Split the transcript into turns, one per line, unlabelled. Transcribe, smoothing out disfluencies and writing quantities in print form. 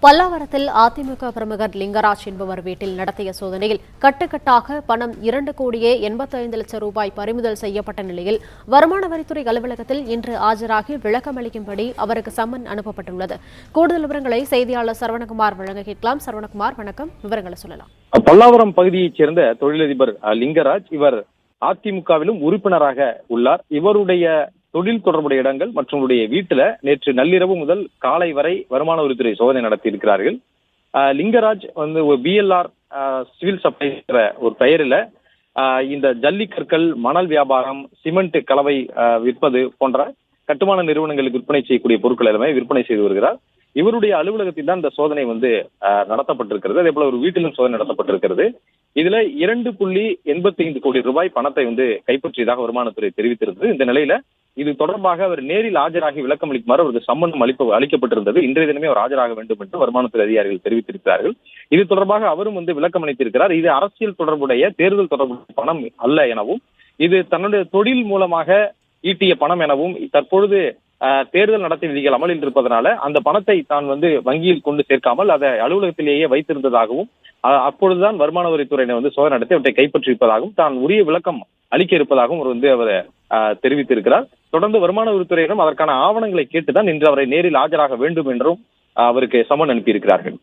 பல்லாவரத்தில் அதிமுக பிரமுகர் லிங்கராஜ் என்பவர் வீட்டில் நடத்திய சோதனையில் கட்டுக்கட்டாக பணம் 2,85,00,000 ரூபாய் பறிமுதல் செய்யப்பட்ட நிலையில் வருமான வரித்துறை அலுவலகத்தில் இன்று ஆஜராகி விளக்கமளிக்கும்படி அவருக்கு சம்மன் அனுப்பப்பட்டுள்ளது. கூடுதல் விவரங்களை செய்தியாளர் சரவணகுமார் வழங்க கேட்கலாம். சரவணகுமார், வணக்கம். விவரங்களை சொல்லலாம்.
பல்லாவரம் பகுதியைச் சேர்ந்த தொழிலதிபர் லிங்கராஜ் இவர் அதிமுகவிலும் உறுப்பினராக உள்ளார். இவருடைய தொழில் தொடர்புடைய இடங்கள் மற்றும் வீட்டுல நேற்று நள்ளிரவு முதல் காலை வரை வருமான வரித்துறை சோதனை நடத்தி இருக்கிறார்கள். லிங்கராஜ் ஒரு BLR சிவில் சப்ளை ஒரு பெயரில் இந்த ஜல்லிக்கற்கள், மணல் வியாபாரம், சிமெண்ட் கலவை விற்பது போன்ற கட்டுமான நிறுவனங்களுக்கு விற்பனை செய்யக்கூடிய பொருட்கள் எல்லாமே விற்பனை செய்து வருகிறார். இவருடைய அலுவலகத்தில் தான் இந்த சோதனை நடத்தப்பட்டிருக்கிறது. அதே போல ஒரு வீட்டிலும் சோதனை நடத்தப்பட்டிருக்கிறது. இதுல 2,85 கோடி ரூபாய் பணத்தை கைப்பற்றியதாக வருமானத்துறை தெரிவித்திருந்தது. இந்த நிலையில இது தொடர்பாக அவர் நேரில் ஆஜராகி விளக்கம் அளிக்குமாறு அவருக்கு சம்மன் அளிக்கப்பட்டிருந்தது. இன்றைய தினமே அவர் ஆஜராக வேண்டும் என்று வருமானத்துறை அதிகாரிகள் தெரிவித்திருக்கிறார்கள். இது தொடர்பாக அவரும் விளக்கம் அளித்திருக்கிறார். இது அரசியல் தொடர்புடைய, தேர்தல் தொடர்புடைய பணம் அல்ல எனவும், இது தன்னுடைய தொழில் மூலமாக ஈட்டிய பணம் எனவும், தற்பொழுது தேர்தல் நடத்தை விதிகள் அமலில் இருப்பதனால அந்த பணத்தை தான் வங்கியில் கொண்டு சேர்க்காமல் அதை அலுவலகத்திலேயே வைத்திருந்ததாகவும், அப்பொழுதுதான் வருமான வரித்துறையினர் சோதனை நடத்தி அவற்றை கைப்பற்றியிருப்பதாகவும், தான் உரிய விளக்கம் அளிக்க இருப்பதாகவும் அவர் தெரிவித்திருக்கிறார். தொடர்ந்து வருமான வரித்துறையினரும் அதற்கான ஆவணங்களை கேட்டுதான் இன்று அவரை நேரில் ஆஜராக வேண்டும் என்றும் அவருக்கு சம்மன் அனுப்பியிருக்கிறார்கள்.